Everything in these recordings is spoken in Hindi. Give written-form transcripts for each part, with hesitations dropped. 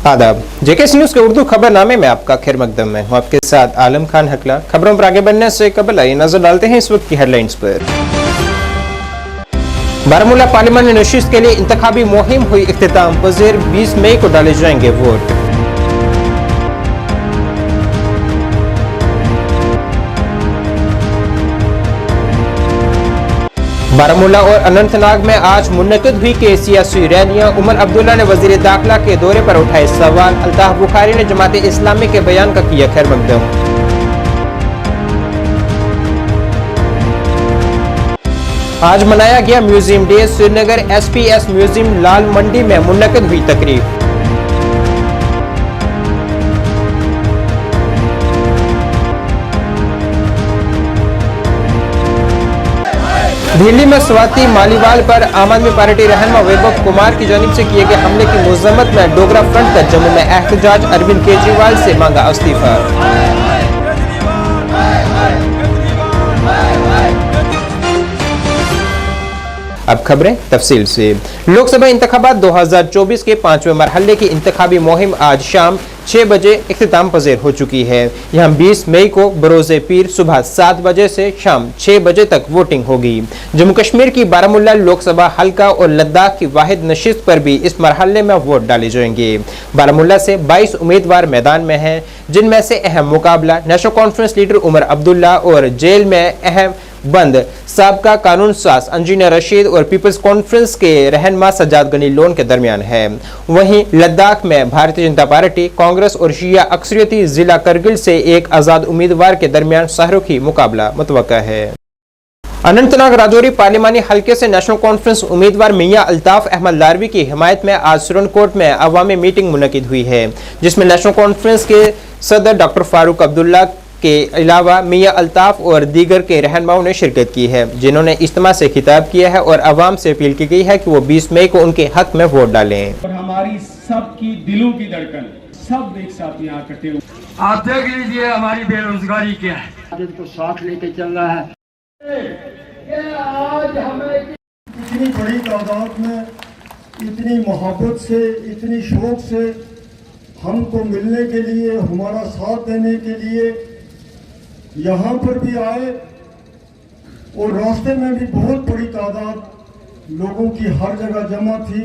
आदाब। जेकेएस न्यूज के उर्दू खबरनामे में आपका खैर मकदम में हूँ आपके साथ आलम खान हकला। खबरों पर आगे बढ़ने से कबल आइए नजर डालते हैं इस वक्त की हेडलाइंस पर। बारामूला पार्लियामानी नशिस्त के लिए इंतखाबी मुहिम हुई इख्तिताम। वज़ीर 20 मई को डाले जाएंगे वोट। बारामूला और अनंतनाग में आज मुनक़िद हुई के सियासी रैलियां। उमर अब्दुल्ला ने वज़ीर दाखिला के दौरे पर उठाए सवाल। अल्ताफ बुखारी ने जमात इस्लामी के बयान का किया खैर मकदम। आज मनाया गया museum day. Srinagar SPS museum Lal Mandi में मुनक़िद हुई तकरीब। दिल्ली में स्वाति मालीवाल पर आम आदमी पार्टी रहनुमा वैभव कुमार की जानिब से किए गए हमले की मज़म्मत में डोगरा फ्रंट का जम्मू में एहतजाज। अरविंद केजरीवाल से मांगा इस्तीफा। अब खबरें तफसील से। लोकसभा इंतखाबात 2024 के 5वें मरहले की इंतखाबी मुहिम आज शाम 6 बजे इख्तिताम पज़ीर हो चुकी है। यहाँ 20 मई को बरोज़े पीर सुबह 7 बजे से शाम 6 बजे तक वोटिंग होगी। जम्मू कश्मीर की बारामूला लोकसभा हल्का और लद्दाख की वाहिद नशिस्त पर भी इस मरहले में वोट डाले जाएंगे। बारामूला से 22 उम्मीदवार मैदान में हैं, जिनमें से अहम मुकाबला national conference leader Omar Abdullah और जेल में अहम बंद साबका कानून साज अंजीना रशीद और पीपल्स कॉन्फ्रेंस के रहनुमा सज्जाद गनी लोन के दरमियान है। वहीं लद्दाख में भारतीय जनता पार्टी, कांग्रेस और शिया अक्सरियती जिला करगिल से एक आजाद उम्मीदवार के दरमियान शाहरुखी मुकाबला मुतवक्का है। अनंतनाग राजौरी पार्लिमानी हल्के से नेशनल कॉन्फ्रेंस उम्मीदवार मियां अल्ताफ अहमद लारवी की हिमायत में आज सुरनकोट में अवामी मीटिंग मुनक़िद हुई है, जिसमें नेशनल कॉन्फ्रेंस के सदर डॉक्टर फारूक अब्दुल्ला के अलावा मियां अल्ताफ और दीगर के रहनुमाओं ने शिरकत की है, जिन्होंने इज्तिमा से खिताब किया है और अवाम से अपील की गई है कि वो 20 मई को उनके हक में वोट डालें। और हमारी सबकी दिलों की धड़कन सब एक साथ यहाँ इकट्ठे हुए। आप देख लीजिए हमारी बेरोजगारी क्या है, को साथ लेके चल रहा है। आज हमें इतनी बड़ी तादाद में इतनी मोहब्बत से इतनी शौक से हमको मिलने के लिए, हमारा साथ देने के लिए यहाँ पर भी आए और रास्ते में भी बहुत बड़ी तादाद लोगों की हर जगह जमा थी।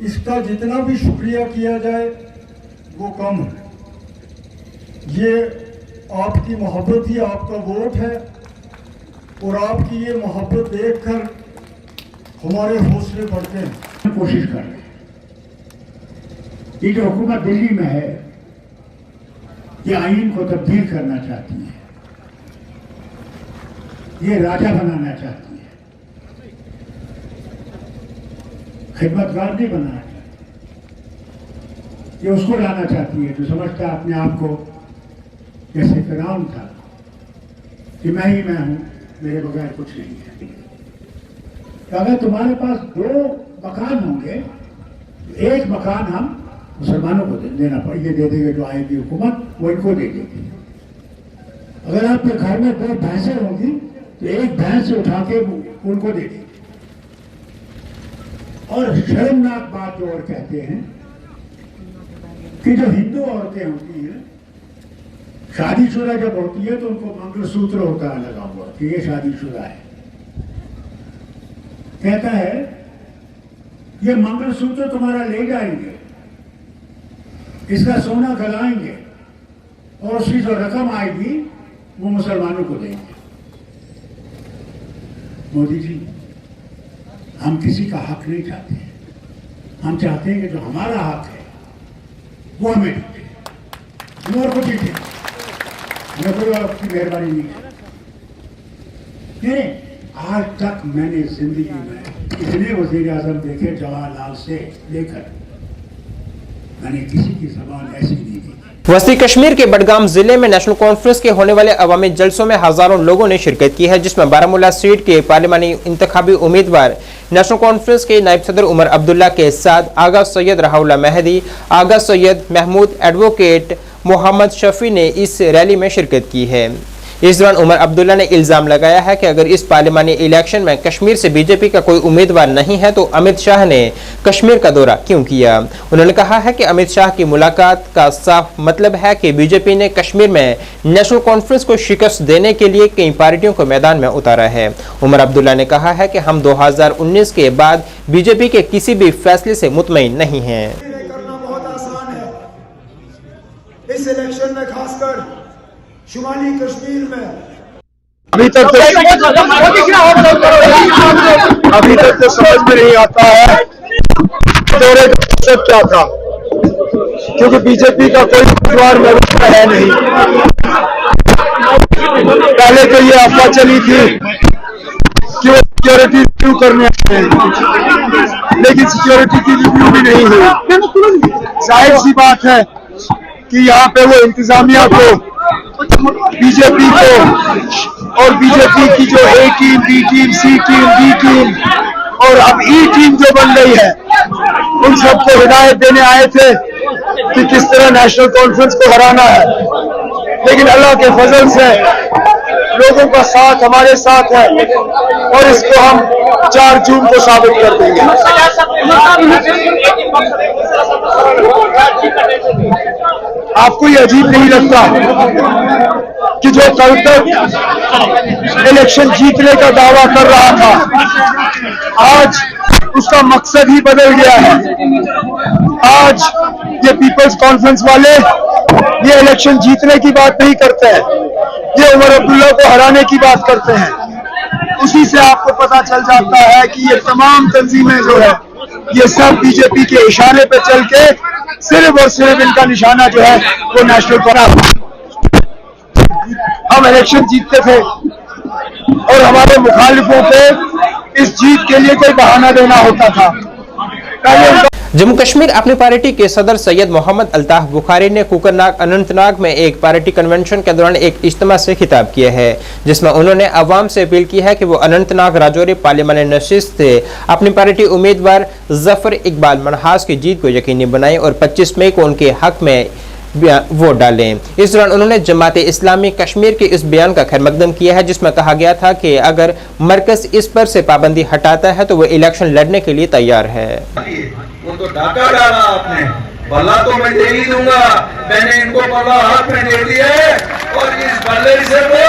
इसका जितना भी शुक्रिया किया जाए वो कम है। ये आपकी मोहब्बत ही आपका वोट है और आपकी ये मोहब्बत देखकर हमारे हौसले बढ़ते हैं। कोशिश कर रहे हैं। ये जो हुकूमत दिल्ली में है, ये आईन को तब्दील करना चाहती है, ये राजा बनाना चाहती है, खिदमतगार नहीं बनाना चाहती। ये उसको लाना चाहती है जो समझता है अपने आप को जैसे फिरौन था कि मैं ही मैं हूं, मेरे बगैर कुछ नहीं है। तो अगर तुम्हारे पास 2 मकान होंगे, एक मकान हम मुसलमानों को देना पड़ेगा, दे देंगे जो आएगी हुकूमत वो इनको दे देगी। अगर आपके घर में 2 भैंसें होंगी तो एक भैंस उठा के उनको दे देंगे। और शर्मनाक बात जो और कहते हैं कि जो हिंदू औरतें होती हैं, शादीशुदा जब होती है तो उनको मंगलसूत्र होता है लगा हुआ कि ये शादीशुदा है। कहता है ये मंगलसूत्र तुम्हारा ले जाएंगे, इसका सोना गलाएंगे और उसकी जो रकम आएगी वो मुसलमानों को देंगे। मोदी जी, हम किसी का हक नहीं चाहते, हम चाहते हैं कि जो हमारा हक है वो हमें दीजिए, और कुछ नहीं, हमें कोई आपकी मेहरबानी नहीं है। आज तक मैंने जिंदगी में इतने वजीर आजम देखे जवाहरलाल से लेकर, मैंने किसी की जबान ऐसी नहीं देखी। वस्ती कश्मीर के बडगाम जिले में नेशनल कॉन्फ्रेंस के होने वाले अवामी जलसों में हजारों लोगों ने शिरकत की है, जिसमें बारामूला सीट के पार्लिमानी इंतखाबी उम्मीदवार नेशनल कॉन्फ्रेंस के नायब सदर उमर अब्दुल्ला के साथ आगा सैयद राहुल्ला महदी, आगा सैयद महमूद, एडवोकेट मोहम्मद शफी ने इस रैली में शिरकत की है। इस दौरान उमर अब्दुल्ला ने इल्जाम लगाया है कि अगर इस पार्लिमानी इलेक्शन में कश्मीर से बीजेपी का कोई उम्मीदवार नहीं है तो अमित शाह ने कश्मीर का दौरा क्यों किया। उन्होंने कहा है कि अमित शाह की मुलाकात का साफ मतलब है कि बीजेपी ने कश्मीर में नेशनल कॉन्फ्रेंस को शिकस्त देने के लिए कई पार्टियों को मैदान में उतारा है। उमर अब्दुल्ला ने कहा है कि हम 2019 के बाद बीजेपी के किसी भी फैसले से मुतमईन नहीं हैं। करना बहुत आसान है। इस इलेक्शन में खासकर शुमाली कश्मीर में अभी तक तो समझ में नहीं आता है दौरे का मकसद क्या था, क्योंकि बीजेपी का कोई उम्मीदवार मौजूद है नहीं। पहले तो ये अफवाह चली थी कि वो सिक्योरिटी रिव्यू करने आए हैं, लेकिन सिक्योरिटी की रिव्यू भी नहीं हुई। जाहिर सी बात है कि यहाँ पे वो इंतजामिया को, बीजेपी को और बीजेपी की जो ए टीम, बी टीम, सी टीम, डी टीम और अब ई टीम जो बन गई है, उन सबको हिदायत देने आए थे कि किस तरह नेशनल कॉन्फ्रेंस को हराना है। लेकिन अल्लाह के फजल से लोगों का साथ हमारे साथ है और इसको हम 4 जून को साबित कर देंगे। आपको ये अजीब नहीं लगता कि जो कल तक इलेक्शन जीतने का दावा कर रहा था, आज उसका मकसद ही बदल गया है। आज ये पीपल्स कॉन्फ्रेंस वाले ये इलेक्शन जीतने की बात नहीं करते हैं, ये उमर अब्दुल्ला को हराने की बात करते हैं। उसी से आपको पता चल जाता है कि ये तमाम तंजीमें जो है ये सब बीजेपी के इशारे पे चल के सिर्फ और सिर्फ इनका निशाना जो है वो नेशनल कॉन्फ्रेंस। हम इलेक्शन जीतते थे और हमारे मुखालिफों पे इस जीत के लिए कोई बहाना देना होता था। जम्मू कश्मीर अपनी पार्टी के सदर सैयद मोहम्मद अल्ताफ बुखारी ने कुकरनाग अनंतनाग में एक पार्टी कन्वेंशन के दौरान एक इज्तिमा से खिताब किया है, जिसमें उन्होंने अवाम से अपील की है कि वो अनंतनाग राजौरी पार्लियामानी नशिस्त से अपनी पार्टी उम्मीदवार जफर इकबाल मनहास की जीत को यकीनी बनाएं और 25 मई को उनके हक में वोट डालें। इस दौरान उन्होंने जमात इस्लामी कश्मीर के इस बयान का खैरमकदम किया है जिसमें कहा गया था कि अगर मरकज इस पर से पाबंदी हटाता है तो वो इलेक्शन लड़ने के लिए तैयार है। वो तो डाका डाला आपने, बल्ला तो मैं दे ही दूंगा, मैंने इनको बल्ला हाथ में दे दिया है और इस बल्ले से वो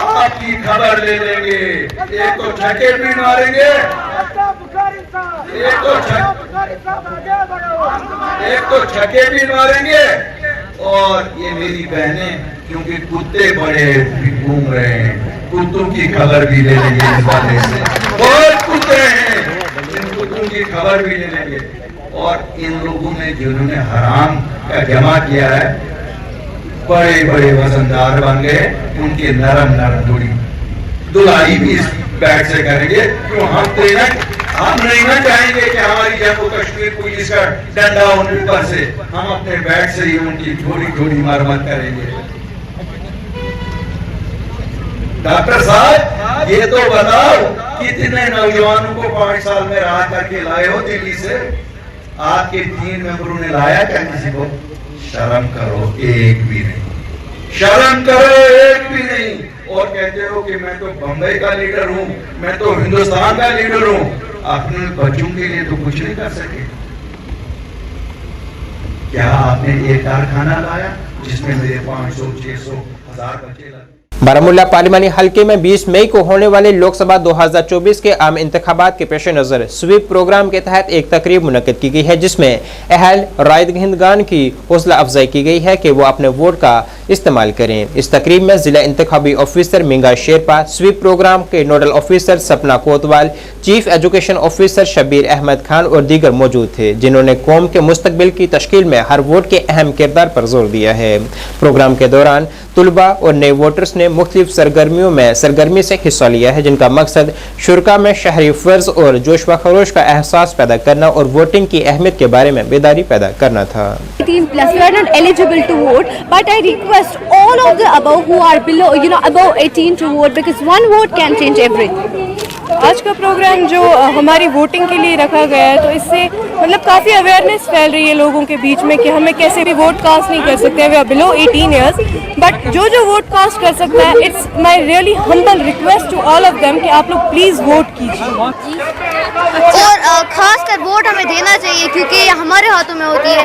आपकी खबर ले लेंगे। एक तो छक्के भी मारेंगे, एक तो छक्के भी मारेंगे और ये मेरी बहनें, क्योंकि कुत्ते बड़े घूम रहे हैं, कुत्तों की खबर भी ले लेंगे इस बल्ले से। बहुत कुत्ते हैं, कुत्तों की खबर भी ले लेंगे। और इन लोगों ने जिन्होंने हराम का जमा किया है, बड़े बड़े वजनदार बन गए, उनके नरम नरम धुलाई भी इस बैग से करेंगे। क्यों हम नहीं ना चाहेंगे कि हमारी जम्मू कश्मीर पुलिस का डंडा उन ऊपर से, हम अपने बैग से ही उनकी थोड़ी थोड़ी मरम्मत करेंगे। डॉक्टर साहब ये तो बताओ कितने नौजवानों को 5 साल में राह करके लाए हो दिल्ली से? आपके 3 मेंबरों ने लाया क्या किसी को? शर्म करो, एक भी नहीं। शर्म करो, एक भी नहीं। और कहते हो कि मैं तो बम्बई का लीडर हूं, मैं तो हिंदुस्तान का लीडर हूं। अपने बच्चों के लिए तो कुछ नहीं कर सके। क्या आपने एक कारखाना लाया जिसमें मेरे 500, 600, 1000 बच्चे लगे? बारामूला पार्लिमानी हल्के में 20 मई को होने वाले लोकसभा 2024 के आम इंतखाबात के पेश नजर स्वीप प्रोग्राम के तहत एक तकरीब मुनक्किद की गई है, जिसमें अहल रायदहिंदगान की हौसला अफजाई की गई है कि वो अपने वोट का इस्तेमाल करें। इस तकरीब में जिला इंतखाबी officer Minga Sherpa, sweep programme के nodal officer Sapna Kotwal, chief education officer Shabbir Ahmed Khan और दीगर मौजूद थे, जिन्होंने कौम के मुस्तकबिल की तश्कील में हर वोट के अहम किरदार पर जोर दिया है। प्रोग्राम के दौरान तुलबा और नए वोटर्स ने मुख्तलिफ सरगर्मियों में सरगर्मी से हिस्सा लिया है, जिनका मकसद शुरा में शहरी फर्ज और जोश व खरोश का एहसास पैदा करना और वोटिंग की अहमियत के बारे में बेदारी पैदा करना था। 18+ we are not eligible to vote, but I request all of the above who are below, above 18 to vote, because one vote can change everything. आज का प्रोग्राम जो हमारी वोटिंग के लिए रखा गया है, तो इससे मतलब काफ़ी अवेयरनेस फैल रही है लोगों के बीच में कि हमें कैसे भी वोट कास्ट नहीं कर सकते, we are below 18 years, but जो वोट कास्ट कर सकता है, it's my really humble request to all of them कि आप लोग प्लीज़ वोट कीजिए। और खास कर वोट हमें देना चाहिए क्योंकि हमारे हाथों में होती है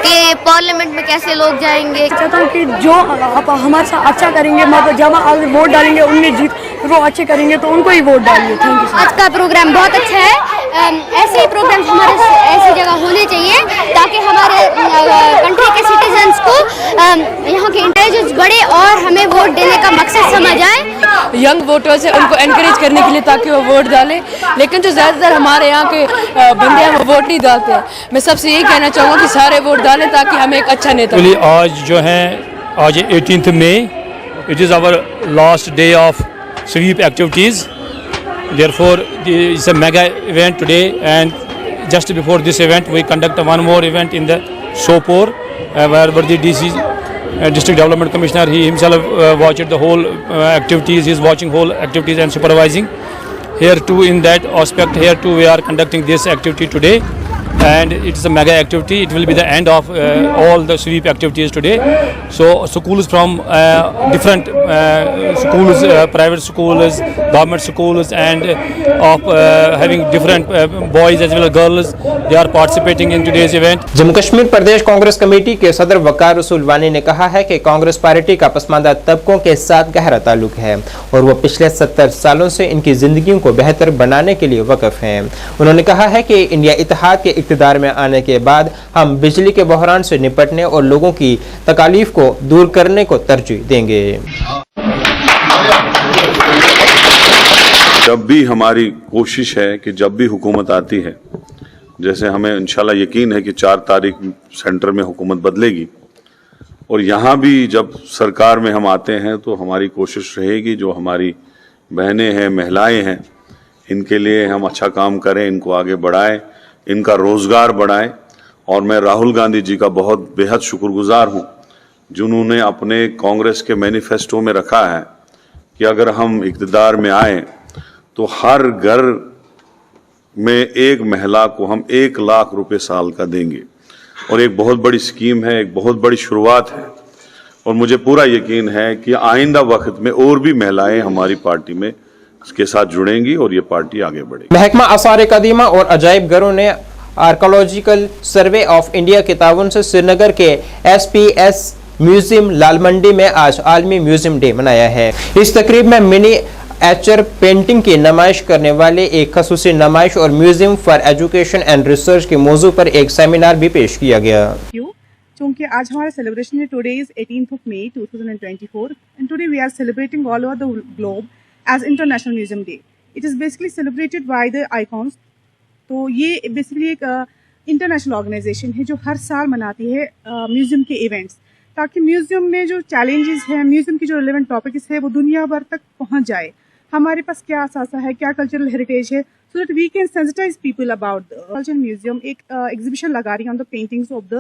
कि पार्लियामेंट में कैसे लोग जाएंगे। चाहता हूँ कि जो आप हमारे साथ अच्छा करेंगे, मतलब जब आप वोट डालेंगे उनमें जीत वो अच्छे करेंगे तो उनको ही वोट डालिए। Thank you. आज का प्रोग्राम बहुत अच्छा है। ऐसे ही प्रोग्राम हमारे ऐसी जगह होने चाहिए ताकि हमारे कंट्री के सिटीजन्स को यहाँ के इंटेलिजेंस बढ़े और हमें वोट देने का मकसद समझ आए। यंग वोटर्स है उनको एनकरेज करने के लिए ताकि वो वोट डालें, लेकिन जो ज़्यादातर हमारे यहाँ के बंदे हैं वो वोट नहीं डालते हैं। मैं सबसे यही कहना चाहूँगा कि सारे वोट डालें ताकि हमें एक अच्छा नेता मिले। आज जो है आज 18 मई, it is our last day of sweep activities. Therefore, it's a mega event today, and just before this event, we conduct one more event in the Sopore, where the DC District Development Commissioner, he himself watched the whole activities. He is watching whole activities and supervising. Here too, in that aspect, here too, we are conducting this activity today, and it is a mega activity. It will be the end of all the sweep activities today. So schools from different schools, private schools, government schools, and of having different boys as well as girls, they are participating in today's event. Jammu Kashmir Pradesh Congress committee के सदर वकार रसूल वानी ने कहा है कि कांग्रेस पार्टी का पसमानदा तबकों के साथ गहरा ताल्लुक है और वो पिछले 70 सालों से इनकी जिंदगियों को बेहतर बनाने के लिए वक़्फ़ हैं। उन्होंने कहा है कि इंडिया इत्तेहाद के इक़्तिदार में आने के बाद हम बिजली के बहरान से निपटने और लोगों की तकालीफ को दूर करने को तरजीह देंगे। जब भी हमारी कोशिश है कि जब भी हुकूमत आती है, जैसे हमें इंशाल्लाह यकीन है कि 4 तारीख सेंटर में हुकूमत बदलेगी और यहाँ भी जब सरकार में हम आते हैं तो हमारी कोशिश रहेगी जो हमारी बहनें हैं, महिलाएं हैं, इनके लिए हम अच्छा काम करें, इनको आगे बढ़ाएं, इनका रोजगार बढ़ाएं। और मैं राहुल गांधी जी का बहुत बेहद शुक्रगुजार हूं जिन्होंने अपने कांग्रेस के मैनिफेस्टो में रखा है कि अगर हम इक़्तिदार में आए तो हर घर में एक महिला को हम 1 लाख रुपए साल का देंगे और एक बहुत बड़ी स्कीम है, एक बहुत बड़ी शुरुआत है और मुझे पूरा यकीन है कि आइंदा वक्त में और भी महिलाएं हमारी पार्टी में इसके साथ जुड़ेंगी और ये पार्टी आगे बढ़ेगी। महकमा आसार कदीमा और अजायब घरों ने आर्कोलॉजिकल सर्वे ऑफ इंडिया के ताउन से श्रीनगर के SPS म्यूजियम लाल मंडी में आज आलमी म्यूजियम डे मनाया है। इस तकरीब में मिनी एचर पेंटिंग की नुमाइश करने वाले एक खसूसी नुमाइश और museum for education and research के मौजू पर एक सेमिनार भी पेश किया गया। क्योंकि आज हमारा सेलिब्रेशन है, today is 18th of May 2024 and today we are celebrating all over the globe as International Museum Day. It is basically celebrated by the icons. तो ये बेसिकली एक इंटरनेशनल ऑर्गेनाइजेशन है जो हर साल मनाती है म्यूजियम के इवेंट्स, ताकि म्यूजियम में जो चैलेंजेस हैं, म्यूजियम की जो रिलेवेंट टॉपिक्स है वो दुनिया भर तक पहुंच जाए। हमारे पास क्या असासा है, क्या कल्चरल हेरिटेज है, so that we can sensitise people about the culture. Museum एक एग्जीबिशन लगा रही है on the paintings of the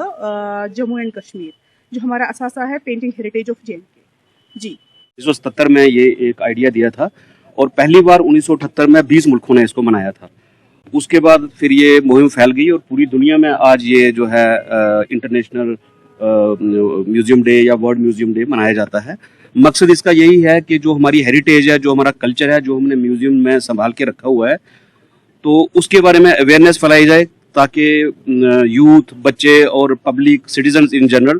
Jammu and Kashmir, जो हमारा असासा है पेंटिंग हेरिटेज ऑफ JNK। जी 1977 में ये एक आइडिया दिया था और पहली बार 1978 में 20 मुल्कों ने इसको मनाया था। उसके बाद फिर ये मुहिम फैल गई और पूरी दुनिया में आज ये जो है इंटरनेशनल म्यूजियम डे या वर्ल्ड म्यूजियम डे मनाया जाता है। मकसद इसका यही है कि जो हमारी हेरिटेज है, जो हमारा कल्चर है, जो हमने म्यूजियम में संभाल के रखा हुआ है, तो उसके बारे में अवेयरनेस फैलाई जाए ताकि यूथ, बच्चे और पब्लिक सिटीजन्स इन जनरल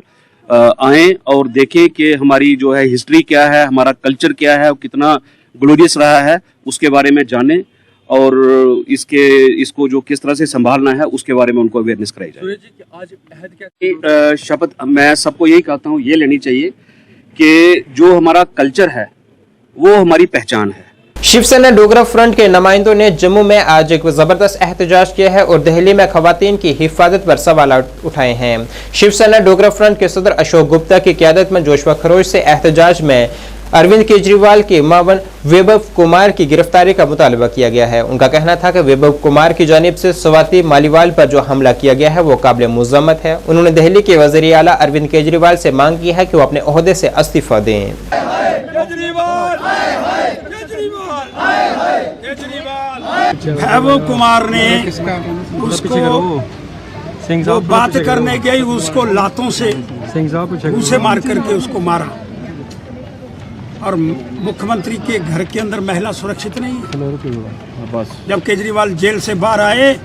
आएँ और देखें कि हमारी जो है हिस्ट्री क्या है, हमारा कल्चर क्या है, कितना ग्लोरियस रहा है, उसके बारे में जानें और इसको जो किस तरह से संभालना है उसके बारे में उनको अवेयरनेस कराई जाए। शपथ मैं सबको यही कहता हूँ, ये लेनी चाहिए कि जो हमारा कल्चर है वो हमारी पहचान है। शिवसेना डोगरा फ्रंट के नुमाइंदों ने जम्मू में आज एक जबरदस्त एहतजाज किया है और दिल्ली में खवातीन की हिफाजत पर सवाल उठाए हैं। शिवसेना डोगरा फ्रंट के सदर अशोक गुप्ता की क़यादत में जोश व खरोश से एहतजाज में अरविंद केजरीवाल के मावन वैभव कुमार की गिरफ्तारी का मुतालबा किया गया है। उनका कहना था कि वैभव कुमार की जानिब से स्वाति मालीवाल पर जो हमला किया गया है वो काबिल मुज़म्मत है। उन्होंने दिल्ली के वज़ीर आला अरविंद केजरीवाल से मांग की है कि वो अपने ओहदे से इस्तीफा दें। वैभव कुमार ने उसको जो बात करने गई उसको लातों से उसे मार करके उसको मारा। और मुख्यमंत्री के घर के अंदर महिला सुरक्षित नहीं है। जब केजरीवाल जेल से बाहर आए,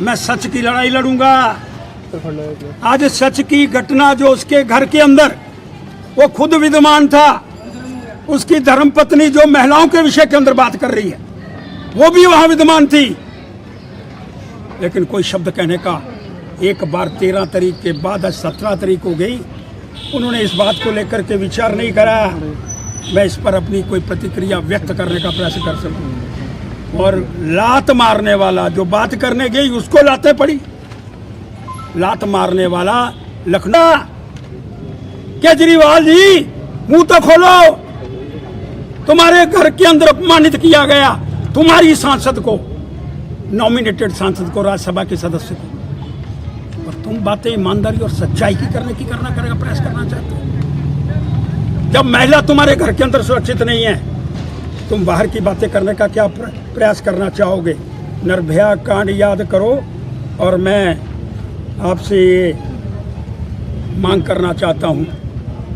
मैं सच की लड़ाई लड़ूंगा। आज सच की घटना जो उसके घर के अंदर, वो खुद विद्यमान था। उसकी धर्मपत्नी जो महिलाओं के विषय के अंदर बात कर रही है, वो भी वहां विद्यमान थी। लेकिन कोई शब्द कहने का, एक बार 13 तारीख के बाद आज 17 तारीख हो गई, उन्होंने इस बात को लेकर के विचार नहीं करा। मैं इस पर अपनी कोई प्रतिक्रिया व्यक्त करने का प्रयास कर सकूं। और लात मारने वाला जो बात करने गई, उसको लातें पड़ी। लात मारने वाला लखनऊ। केजरीवाल जी, मुंह तो खोलो। तुम्हारे घर के अंदर अपमानित किया गया, तुम्हारी सांसद को, नॉमिनेटेड सांसद को, राज्यसभा के सदस्य को, और तुम बातें ईमानदारी और सच्चाई की करना प्रयास करना चाहते हो। जब महिला तुम्हारे घर के अंदर सुरक्षित नहीं है, तुम बाहर की बातें करने का क्या प्रयास करना चाहोगे? निर्भया कांड याद करो। और मैं आपसे ये मांग करना चाहता हूँ,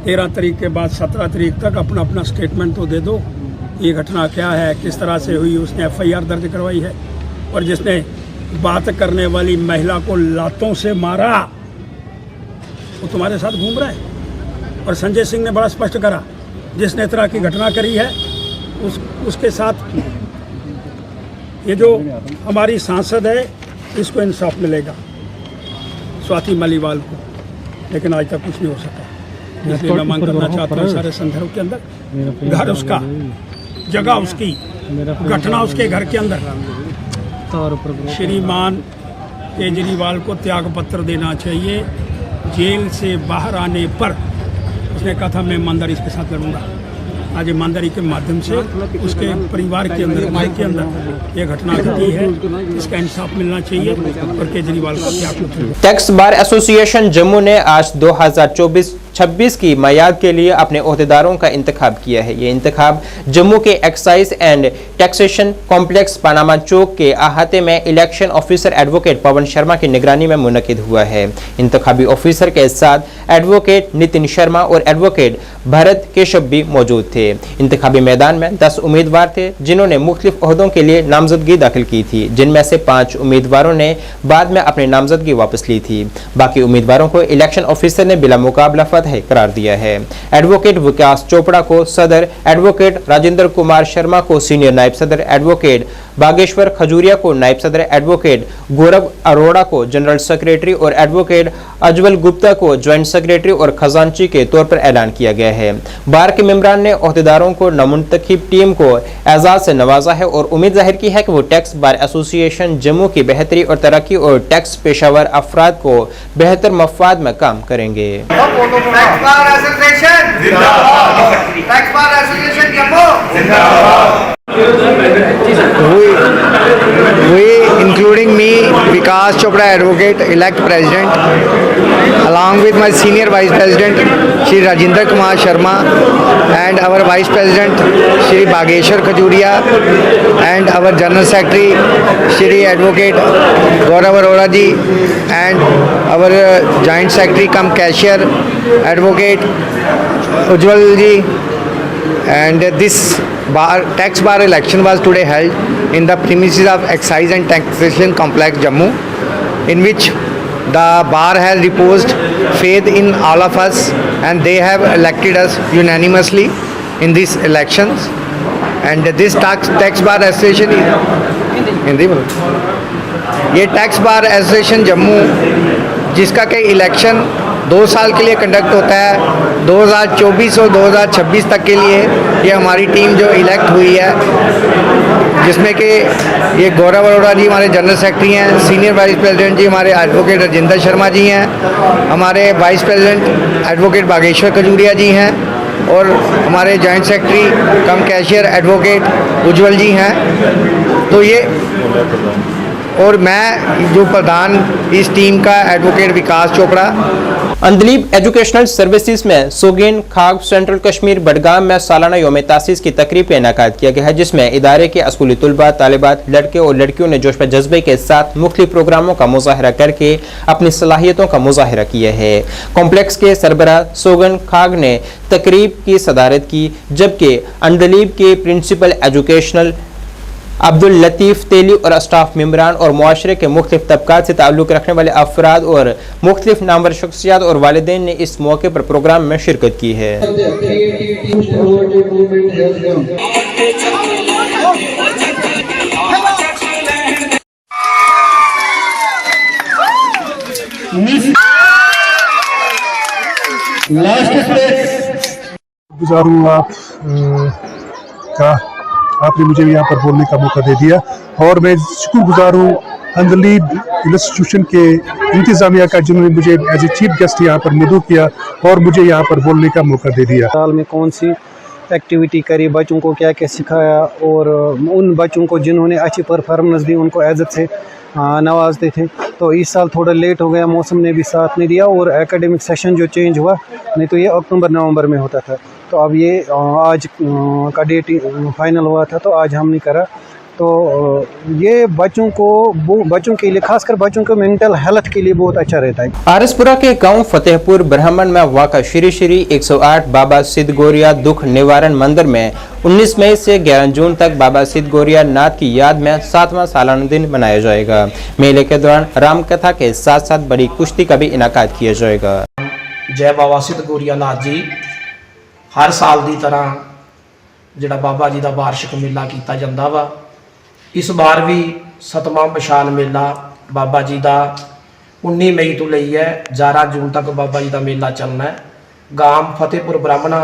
13 तारीख के बाद 17 तारीख तक अपना स्टेटमेंट तो दे दो। ये घटना क्या है, किस तरह से हुई, उसने FIR दर्ज करवाई है। और जिसने बात करने वाली महिला को लातों से मारा, वो तुम्हारे साथ घूम रहा है। और संजय सिंह ने बड़ा स्पष्ट करा, जिसने तरह की घटना करी है उसके साथ ये जो हमारी सांसद है, इसको इंसाफ मिलेगा, स्वाति मालीवाल को। लेकिन आज तक कुछ नहीं हो सका। इसलिए मैं मांग करना चाहता हूँ सारे संदर्भ के अंदर, घर उसका, जगह उसकी, घटना उसके घर के अंदर, श्रीमान केजरीवाल को त्यागपत्र देना चाहिए। जेल से बाहर आने पर उसने कहा था मैं ईमानदारी के साथ लड़ूंगा। आज ईमानदारी के माध्यम से उसके परिवार के अंदर, भाई के अंदर ये घटना घटी है, इसका इंसाफ मिलना चाहिए और केजरीवाल का त्याग। टैक्स बार एसोसिएशन जम्मू ने आज 2024-26 की मियाद के लिए अपने ओहदेदारों का इंतखाब किया है। ये इंतखाब जम्मू के excise and taxation complex Panama chowk के अहाते में election officer advocate Pawan Sharma की निगरानी में मुनक्किद हुआ है। इंतखाबी ऑफिसर के साथ एडवोकेट नितिन शर्मा और एडवोकेट भरत केशव भी मौजूद थे। इंतखाबी मैदान में 10 उम्मीदवार थे जिन्होंने मुख्तलिफ ओहदों के लिए नामजदगी दाखिल की थी, जिनमें से 5 उम्मीदवारों ने बाद में अपनी नामजदगी वापस ली थी। बाकी उम्मीदवारों को इलेक्शन ऑफिसर ने बिला मुकाबला फतह करार दिया है। एडवोकेट विकास चोपड़ा को सदर, एडवोकेट राजेंद्र कुमार शर्मा को सीनियर नायब सदर, एडवोकेट बागेश्वर खजूरिया को नायब सदर, एडवोकेट गौरव अरोड़ा को जनरल सेक्रेटरी और एडवोकेट अज्वल गुप्ता को ज्वाइंट सेक्रेटरी और खजांची के तौर पर ऐलान किया गया है। बार के मेंबरान ने ओहदेदारों को नामुंतखब टीम को एजाज से नवाजा है और उम्मीद जाहिर की है कि वो टैक्स बार एसोसिएशन जम्मू की बेहतरी और तरक्की और टैक्स पेशावर अफराद को बेहतर मफाद में काम करेंगे। We, including me, Vikas Chopra, advocate, elect president, along with my senior vice president, Shri Rajendra Kumar Sharma, and our vice president, Shri Bageshwar Khajuria, and our general secretary, Shri advocate Gaurav Arora ji, and our joint secretary cum cashier, advocate Ujjwal ji. And this tax bar election was today held in the premises of Excise and Taxation Complex Jammu, in which the bar has reposed faith in all of us, and they have elected us unanimously in these elections. And this tax bar association ये टैक्स बार एसोसिएशन जम्मू, जिसका कि इलेक्शन 2 साल के लिए कंडक्ट होता है, 2024 और 2026 तक के लिए। ये हमारी टीम जो इलेक्ट हुई है, जिसमें कि ये गौरव अरोड़ा जी हमारे जनरल सेक्रेटरी हैं, सीनियर वाइस प्रेसिडेंट जी हमारे एडवोकेट राजेंद्र शर्मा जी हैं, हमारे vice president advocate Bageshwar Khajuria ji हैं, और हमारे joint secretary cum cashier advocate Ujjwal ji हैं। तो ये और मैं जो प्रधान इस टीम का एडवोकेट विकास चोपड़ा। अंदलीब एजुकेशनल सर्विसेज में सोगेन खाग सेंट्रल कश्मीर बडगाम में सालाना योम तासीस की तकरीब का इनेकाद किया गया है, जिसमें इदारे के स्कूली तलबा, तालिबात, लड़के और लड़कियों ने जोश व जज्बे के साथ मुख्तलिफ प्रोग्रामों का मुजाहरा करके अपनी सलाहियतों का मुजाहरा किया है। कॉम्प्लेक्स के सरबराह सोगन खाग ने तकरीब की सदारत की, जबकि अंदलीब के प्रिंसिपल एजुकेशनल अब्दुल लतीफ़ तेली और स्टाफ मेम्बरान और मुआशरे के मुख्तलिफ तबकात से ताल्लुक़ रखने वाले अफराद और मुख्तलिफ नामवर शख्सियात और वालिदैन ने इस मौके पर प्रोग्राम में शिरकत की है। गुजारूँ आप का आपने मुझे यहाँ पर बोलने का मौका दे दिया, और मैं शुक्रगुजार हूँ अंदलीब इंस्टीट्यूशन के इंतज़ामिया का, जिन्होंने मुझे एज ए चीफ गेस्ट यहाँ पर मदऊ किया और मुझे यहाँ पर बोलने का मौका दे दिया। साल में कौन सी एक्टिविटी करी, बच्चों को क्या क्या सिखाया, और उन बच्चों को जिन्होंने अच्छी परफॉर्मेंस दी उनको इज्जत से नवाजते थे। तो इस साल थोड़ा लेट हो गया, मौसम ने भी साथ नहीं दिया, और एकेडमिक सेशन जो चेंज हुआ, नहीं तो ये अक्टूबर नवंबर में होता था। तो अब ये आज का डेट फाइनल हुआ था, तो आज हम नहीं करा। तो ये बच्चों के लिए, खासकर बच्चों के मेंटल हेल्थ के लिए बहुत अच्छा रहता है। आरसपुरा के गांव फतेहपुर ब्राह्मण में वाक़ा श्री श्री 108 बाबा सिद्ध गौरिया दुख निवारण मंदिर में 19 मई से 11 जून तक बाबा सिद्ध गौरिया नाथ की याद में 7वां सालाना दिन मनाया जाएगा। मेले के दौरान राम कथा के साथ साथ बड़ी कुश्ती का भी इनाकाद किया जाएगा। जय बाबा सिद्ध गौरिया नाथ जी, हर साल की तरह जिहड़ा बाबा जी का वार्षिक मेला किया जाता वा, इस बार भी 7वां विशाल मेला बाबा जी का 19 मई तो लईए 11 जून तक बाबा जी का मेला चलना है। गांव फतेहपुर ब्राह्मणा,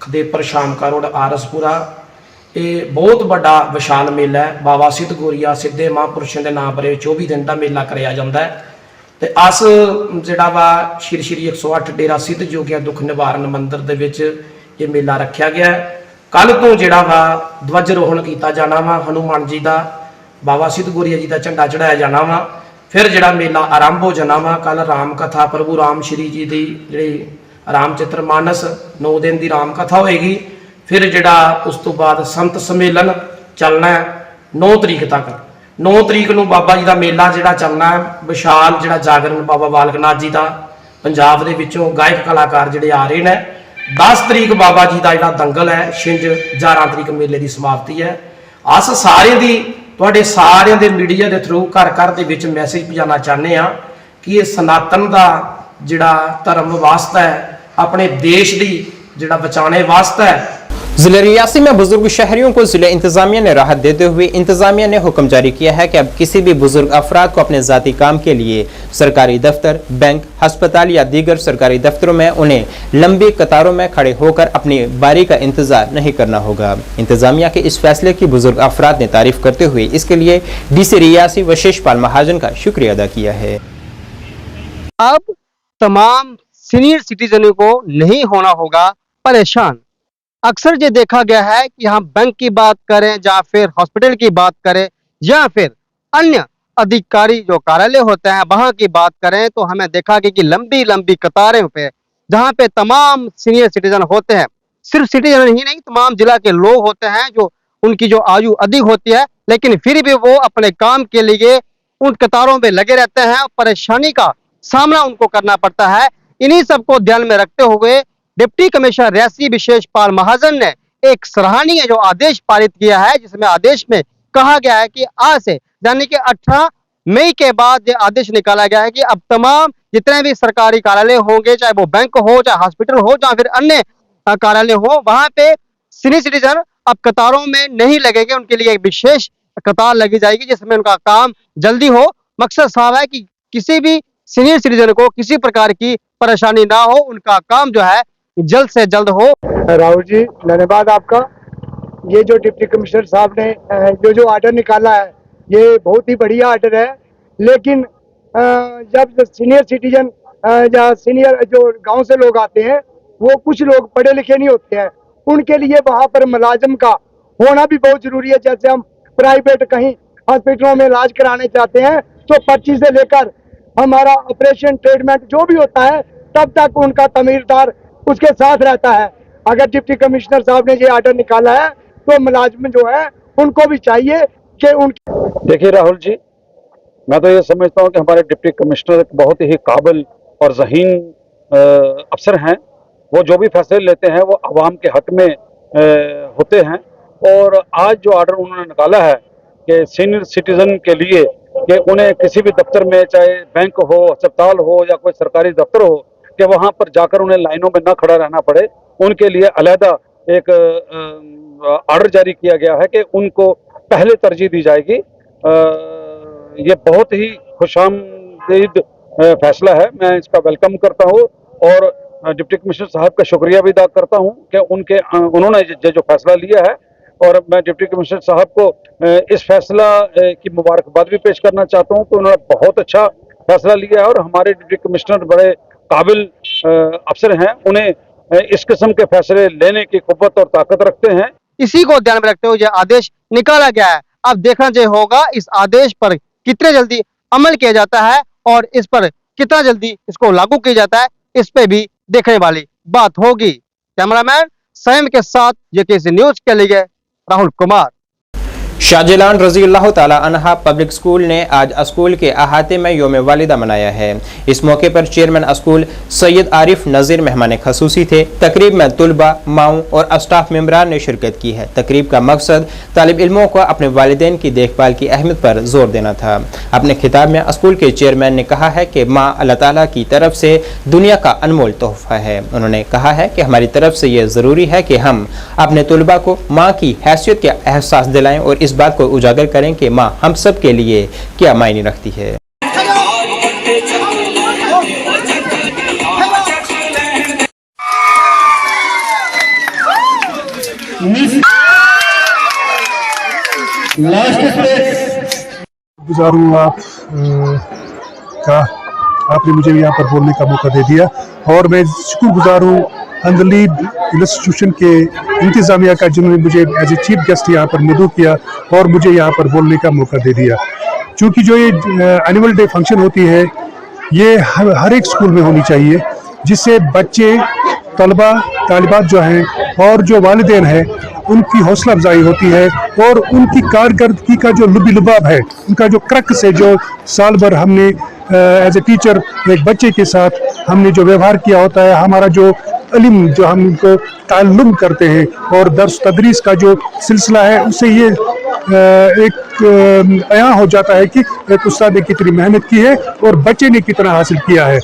खदेपर शामका रोड, आरसपुरा, ये बहुत बड़ा विशाल मेला है। बाबा सिद्ध गौरिया सिद्धे महापुरुषों के नाम पर 24 दिन का मेला कराया जाता है। तो अस जिहड़ा वा श्री श्री 108 डेरा सिद्ध जोगिया दुख निवारण मंदिर दे विच ये मेला रखा गया है। कल तो जिहड़ा वा ध्वजरोहण किया जाना वा, हनुमान जी का, बाबा सिद्ध गौरिया जी का झंडा चढ़ाया जाना वा। फिर जिहड़ा मेला आरंभ हो जाना वा, कल राम कथा प्रभु राम श्री जी की जिहड़ी रामचरित्र मानस 9 दिन की राम कथा होएगी। फिर जिहड़ा उस तो बाद संत सम्मेलन चलना है 9 तरीक तक। 9 तरीक नूं बाबा जी का मेला जिहड़ा चलना है, विशाल जिहड़ा जागरण बाबा बालक नाथ जी का, पंजाब दे विचों गायक कलाकार जिहड़े आ रहे हैं। 10 तरीक बाबा जी का जिहड़ा दंगल है छिंज, 11 तरीक मेले की समाप्ति है। अस सारे दी तुहाडे सारिਆਂ दे मीडिया के थ्रू घर घर दे विच मैसेज पहुंचाना चाहते हैं कि ये सनातन का जिहड़ा धर्म वास्ता है, अपने देश की जिहड़ा बचाने वास्ता है। जिले रियासी में बुजुर्ग शहरियों को जिले इंतजामिया ने राहत देते हुए इंतजामिया ने हुक्म जारी किया है कि अब किसी भी बुजुर्ग अफराद को अपने जाती काम के लिए सरकारी दफ्तर, बैंक, अस्पताल या दीगर सरकारी दफ्तरों में उन्हें लंबी कतारों में खड़े होकर अपनी बारी का इंतजार नहीं करना होगा। इंतजामिया के इस फैसले की बुजुर्ग अफराद ने तारीफ करते हुए इसके लिए डीसी रियासी वशेष पाल महाजन का शुक्रिया अदा किया है। अब तमाम सीनियर सिटीजनों को नहीं होना होगा परेशान। अक्सर ये देखा गया है कि हम बैंक की बात करें या फिर हॉस्पिटल की बात करें या फिर अन्य अधिकारी जो कार्यालय होते हैं वहां की बात करें, तो हमें देखा गया कि लंबी लंबी कतारें पे जहां पे तमाम सीनियर सिटीजन होते हैं, सिर्फ सिटीजन ही नहीं तमाम जिला के लोग होते हैं जो उनकी जो आयु अधिक होती है, लेकिन फिर भी वो अपने काम के लिए उन कतारों में लगे रहते हैं। परेशानी का सामना उनको करना पड़ता है। इन्हीं सबको ध्यान में रखते हुए डिप्टी कमिश्नर रियासी विशेष पाल महाजन ने एक सराहनीय जो आदेश पारित किया है, जिसमें आदेश में कहा गया है कि आज से यानी कि 18 मई के बाद ये आदेश निकाला गया है कि अब तमाम जितने भी सरकारी कार्यालय होंगे, चाहे वो बैंक हो, चाहे हॉस्पिटल हो, चाहे फिर अन्य कार्यालय हो, वहां पे सीनियर सिटीजन अब कतारों में नहीं लगेंगे। उनके लिए एक विशेष कतार लगी जाएगी जिसमें उनका काम जल्दी हो। मकसद साफ है कि किसी भी सीनियर सिटीजन को किसी प्रकार की परेशानी ना हो, उनका काम जो है जल्द से जल्द हो। राहुल जी, धन्यवाद आपका। ये जो डिप्टी कमिश्नर साहब ने जो आर्डर निकाला है ये बहुत ही बढ़िया आर्डर है, लेकिन जब सीनियर सिटीजन या सीनियर जो गांव से लोग आते हैं, वो कुछ लोग पढ़े लिखे नहीं होते हैं, उनके लिए वहां पर मुलाजिम का होना भी बहुत जरूरी है। जैसे हम प्राइवेट कहीं हॉस्पिटलों में इलाज कराने जाते हैं तो पर्ची से लेकर हमारा ऑपरेशन ट्रीटमेंट जो भी होता है तब तक उनका तमीरदार उसके साथ रहता है। अगर डिप्टी कमिश्नर साहब ने ये आर्डर निकाला है तो मुलाजिम जो है उनको भी चाहिए कि देखिए राहुल जी, मैं तो ये समझता हूँ कि हमारे डिप्टी कमिश्नर एक बहुत ही काबिल और ज़हीन अफसर हैं। वो जो भी फैसले लेते हैं वो आवाम के हक में होते हैं। और आज जो आर्डर उन्होंने निकाला है कि सीनियर सिटीजन के लिए कि उन्हें किसी भी दफ्तर में, चाहे बैंक हो, अस्पताल हो या कोई सरकारी दफ्तर हो, कि वहाँ पर जाकर उन्हें लाइनों में न खड़ा रहना पड़े, उनके लिए अलहदा एक आर्डर जारी किया गया है कि उनको पहले तरजीह दी जाएगी। ये बहुत ही खुशामदीद फैसला है, मैं इसका वेलकम करता हूँ और डिप्टी कमिश्नर साहब का शुक्रिया भी अदा करता हूँ कि उन्होंने जो फैसला लिया है। और मैं डिप्टी कमिश्नर साहब को इस फैसला की मुबारकबाद भी पेश करना चाहता हूँ कि उन्होंने बहुत अच्छा फैसला लिया है और हमारे डिप्टी कमिश्नर बड़े काबिल अफसर हैं, उन्हें इस किस्म के फैसले लेने की कुव्वत और ताकत रखते हैं। इसी को ध्यान में रखते हुए यह आदेश निकाला गया है। अब देखना चाहिए होगा इस आदेश पर कितने जल्दी अमल किया जाता है और इस पर कितना जल्दी इसको लागू किया जाता है, इस पे भी देखने वाली बात होगी। कैमरामैन सैम के साथ जेकेसी न्यूज के लिए राहुल कुमार। शाहजलान रजी अल्लाह ताला अन्हा पब्लिक स्कूल ने आज स्कूल के अहाते में योम वालिदा मनाया है। इस मौके पर चेयरमैन स्कूल सैयद आरिफ नज़ीर मेहमान खसूसी थे। तकरीब में तुलबा, माओं और स्टाफ मेंबरान ने शिरकत की है। तकरीब का मकसद तालिब इल्मों को अपने वालिदैन की देखभाल की अहमियत पर जोर देना था। अपने खिताब में स्कूल के चेयरमैन ने कहा है कि माँ अल्लाह ताला की तरफ से दुनिया का अनमोल तोहफा है। उन्होंने कहा है कि हमारी तरफ से ये ज़रूरी है कि हम अपने तुलबा को माँ की हैसियत का एहसास दिलाएं और इस बात को उजागर करें कि माँ हम सब के लिए क्या मायने रखती है। गुजार हूँ आप का आपने मुझे यहाँ पर बोलने का मौका दे दिया और मैं शुक्रगुजार हूँ अंदलीब इंस्टीट्यूशन के इंतज़ामिया का जिन्होंने मुझे एज ए चीफ गेस्ट यहाँ पर मदऊ किया और मुझे यहाँ पर बोलने का मौका दे दिया। चूँकि जो ये एनुअल डे फंक्शन होती है ये हर एक स्कूल में होनी चाहिए, जिससे बच्चे, तलबा, तालिबात जो हैं और जो वालिदैन हैं उनकी हौसला अफजाई होती है और उनकी कारकर्दगी का जो लुबी-लुबाब है, उनका जो क्रक्स है, जो साल भर हमने एज ए टीचर एक बच्चे के साथ हमने जो व्यवहार किया होता है, हमारा जो इल्म जो हम उनको ताल्लुम करते हैं और दर्स तदरीस का जो सिलसिला है, उससे ये एक अयां हो जाता है कि एक उस्ताद ने कितनी मेहनत की है और बच्चे ने कितना हासिल किया है।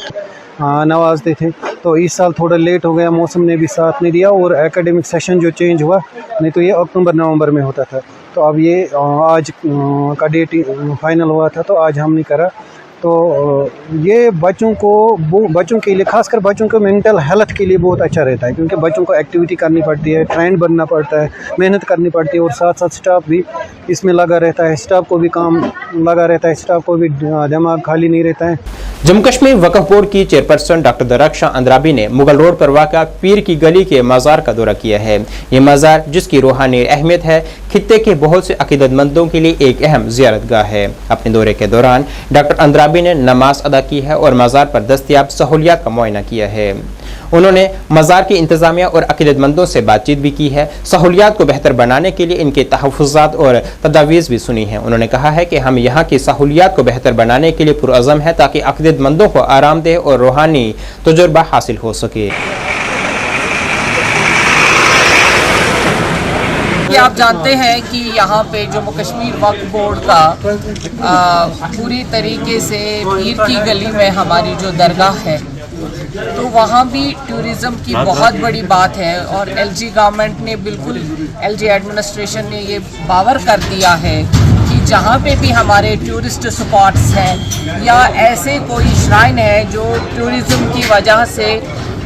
नवाजते थे तो इस साल थोड़ा लेट हो गया, मौसम ने भी साथ नहीं दिया और एकेडमिक सेशन जो चेंज हुआ, नहीं तो ये अक्टूबर नवंबर में होता था। तो अब ये आज का डेट फाइनल हुआ था तो आज हमने करा। तो ये बच्चों के लिए, खासकर बच्चों के मेंटल हेल्थ के लिए बहुत अच्छा रहता है, क्योंकि बच्चों को एक्टिविटी करनी पड़ती है, ट्रेंड बनना पड़ता है, मेहनत करनी पड़ती है और साथ साथ स्टाफ भी इसमें लगा रहता है, स्टाफ को भी काम लगा रहता है, स्टाफ को भी दिमाग खाली नहीं रहता है। जम्मू कश्मीर वक्फ बोर्ड की चेयरपर्सन डॉक्टर दरख्शां अंद्राबी ने मुगल रोड पर वाक़ा पीर की गली के मज़ार का दौरा किया है। ये मज़ार, जिसकी रूहानी अहमियत है, खित्ते के बहुत से अकीदतमंदों के लिए एक अहम ज़ियारतगाह है। अपने दौरे के दौरान डॉक्टर अंद्राबी ने नमाज अदा की है और मज़ार पर दस्तयाब सहूलियात का मुआयना किया है। उन्होंने मज़ार की इंतज़ामिया और अकीदतमंदों से बातचीत भी की है। सहूलियात को बेहतर बनाने के लिए इनके तहफ़्फ़ुज़ात और तजावीज़ भी सुनी हैं। उन्होंने कहा है कि हम यहाँ की सहूलियात को बेहतर बनाने के लिए पुरअज़म है ताकि अकीदतमंदों को आरामदेह और रूहानी तजुर्बा हासिल हो सके। आप जानते हैं कि यहाँ पे जम्मू कश्मीर वक्फ बोर्ड का पूरी तरीके से पीर की गली में हमारी जो दरगाह है, तो वहाँ भी टूरिज़्म की बहुत बड़ी बात है और एलजी गवर्नमेंट ने बिल्कुल, एलजी एडमिनिस्ट्रेशन ने ये बावर कर दिया है कि जहाँ पे भी हमारे टूरिस्ट स्पॉट्स हैं या ऐसे कोई श्राइन है जो टूरिज़्म की वजह से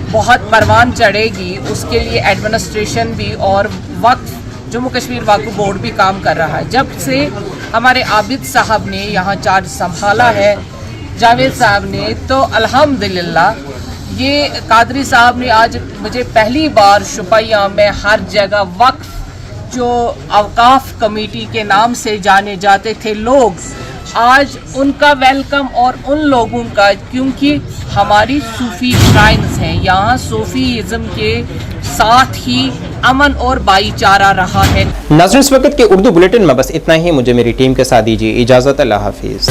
बहुत परवान चढ़ेगी, उसके लिए एडमिनिस्ट्रेशन भी और वक्फ जम्मू कश्मीर वक्फ बोर्ड भी काम कर रहा है। जब से हमारे आबिद साहब ने यहाँ चार्ज संभाला है, जावेद साहब ने, तो अल्हम्दुलिल्लाह ये कादरी साहब ने आज मुझे पहली बार शुपैया में हर जगह वक्फ जो अवकाफ कमेटी के नाम से जाने जाते थे लोग, आज उनका वेलकम और उन लोगों का, क्योंकि हमारी सूफी श्राइन्स हैं, यहाँ सूफीज़म के साथ ही अमन और भाईचारा रहा है। नाज़रीन, इस वक्त के उर्दू बुलेटिन में बस इतना ही। मुझे मेरी टीम के साथ दीजिए इजाज़त। अल्लाह हाफिज़।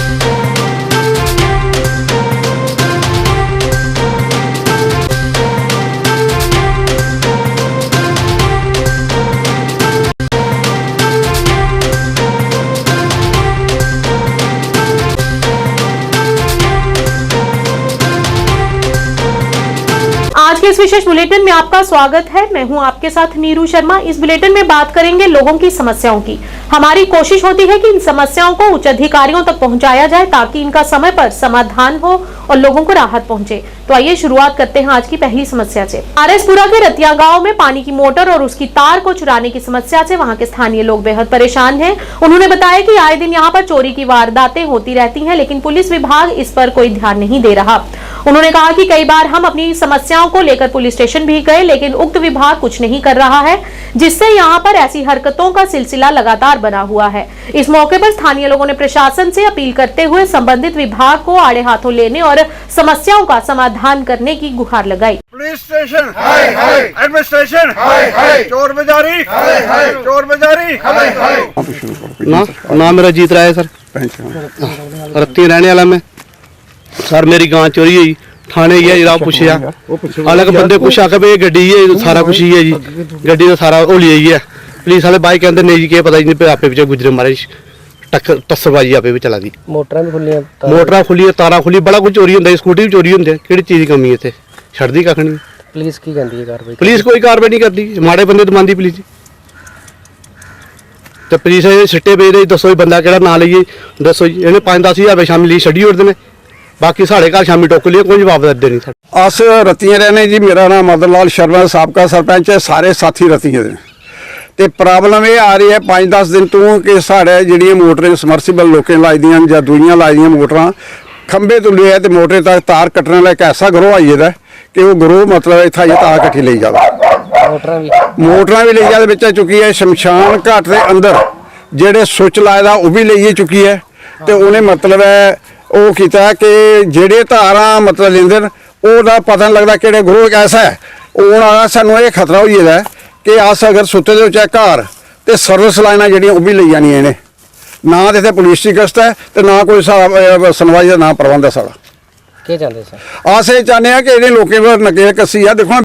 आज के इस विशेष बुलेटिन में आपका स्वागत है। मैं हूं आपके साथ नीरू शर्मा। इस बुलेटिन में बात करेंगे लोगों की समस्याओं की। हमारी कोशिश होती है कि इन समस्याओं को उच्च अधिकारियों तक पहुंचाया जाए ताकि इनका समय पर समाधान हो और लोगों को राहत पहुंचे। तो आइए शुरुआत करते हैं आज की पहली समस्या से। आरएसपुरा के रतिया गांव में पानी की मोटर और उसकी तार को चुराने की समस्या से वहां के स्थानीय लोग बेहद परेशान हैं। उन्होंने बताया कि आए दिन यहां पर चोरी की वारदातें होती रहती हैं, लेकिन पुलिस विभाग इस पर कोई ध्यान नहीं दे रहा। उन्होंने कहा कि कई बार हम अपनी समस्याओं को लेकर पुलिस स्टेशन भी गए, लेकिन उक्त विभाग कुछ नहीं कर रहा है, जिससे यहाँ पर ऐसी हरकतों का सिलसिला लगातार बना हुआ है। इस मौके पर स्थानीय लोगों ने प्रशासन से अपील करते हुए संबंधित विभाग को आड़े हाथों लेने और समस्याओं का समाधान करने की गुहार लगाई। पुलिस स्टेशन, एडमिनिस्ट्रेशन, चोर बाजारी, चोर बाजारी। नाम मेरा जीत राय है सर, रत्ती रहने वाला मैं सर। मेरी गां चोरी हुई, थाने गया जरा पूछया, अलग बंदे कुछ आके भाई गड्डी है, सारा कुछ ही है जी, गड्डी का सारा होली है। पुलिस वाले बाइक कहते नहीं जी के पता नहीं, आपे पीछे गुजरे मारे टक्कर टस्सरबाजी आपे भी चला दी। मोटरां खुली, तारा खुली, बड़ा कुछ चोरी होंदा, स्कूटी भी चोरी होंदे। किहड़ी चीज की कमी है इत्थे? छड्डदी कख नहीं। पुलिस की कहंदी है कार्रवाई? पुलिस कोई कार्रवाई नहीं करती, माड़े बंदे दबांदी पुलिस। ते पुलिस सिट्टे पे दसो बंदा केड़ा ना लईए, दसो जी। इन्हें 5-10 हज़ार रुपये शामी ली छड्डी ओड़दे ने, बाकी साढ़े घर शामी टुक लिया, कोई जवाब दे नहीं। अस रतियां रहने जी। मेरा नाम मदन लाल शर्मा, साबका सरपंच है। सारे साथी रतियां दे ते प्रॉब्लम ये आ रही है 5-10 दिन तो कि साढ़े जिहड़ियां मोटरें समरसीबल लोकें लाई दियां जां दूइयां लाई दियां मोटरां खंबे तो लिया ते मोटरें तक तार कट्टने वाला एक ऐसा ग्रोह आई गेदा कि वो ग्रोह मतलब इत्थै तार कट्ठी लेई जावे, मोटरां भी लेई जावे। बिच चुकी है शमशान घाट दे अंदर जेह्ड़े सुच लाए दा ओह भी लेइयै चुकी है। ते उन्हें मतलब है ਉਹ ਕੀਤਾ कि ਜਿਹੜੇ ਤਾਰਾਂ मतलब लेंदे न ਉਹਦਾ पता नहीं लगता ਕਿਹੜੇ ग्रोह ऐसा है। ਹੁਣ ਸਾਨੂੰ ਇਹ ਖਤਰਾ ਹੋ ਜਾਂਦਾ कि अस अगर सुते दे चाहे घर ते सर्विस लाइनां ਜਿਹੜੀਆਂ ਉਹ भी ਲਈ ਜਾਣੀਆਂ ਨੇ। ना तो इत्थे पुलिस की गश्त है ते ना कोई सुनवाई का ना प्रबंध है साढ़ा। ਕੀ ਚਾਹੁੰਦੇ ਸਰ? अस ਇਹ ਚਾਹੁੰਦੇ ਹਾਂ कि इन्हें लोकें पर नकेल कसी है। देखो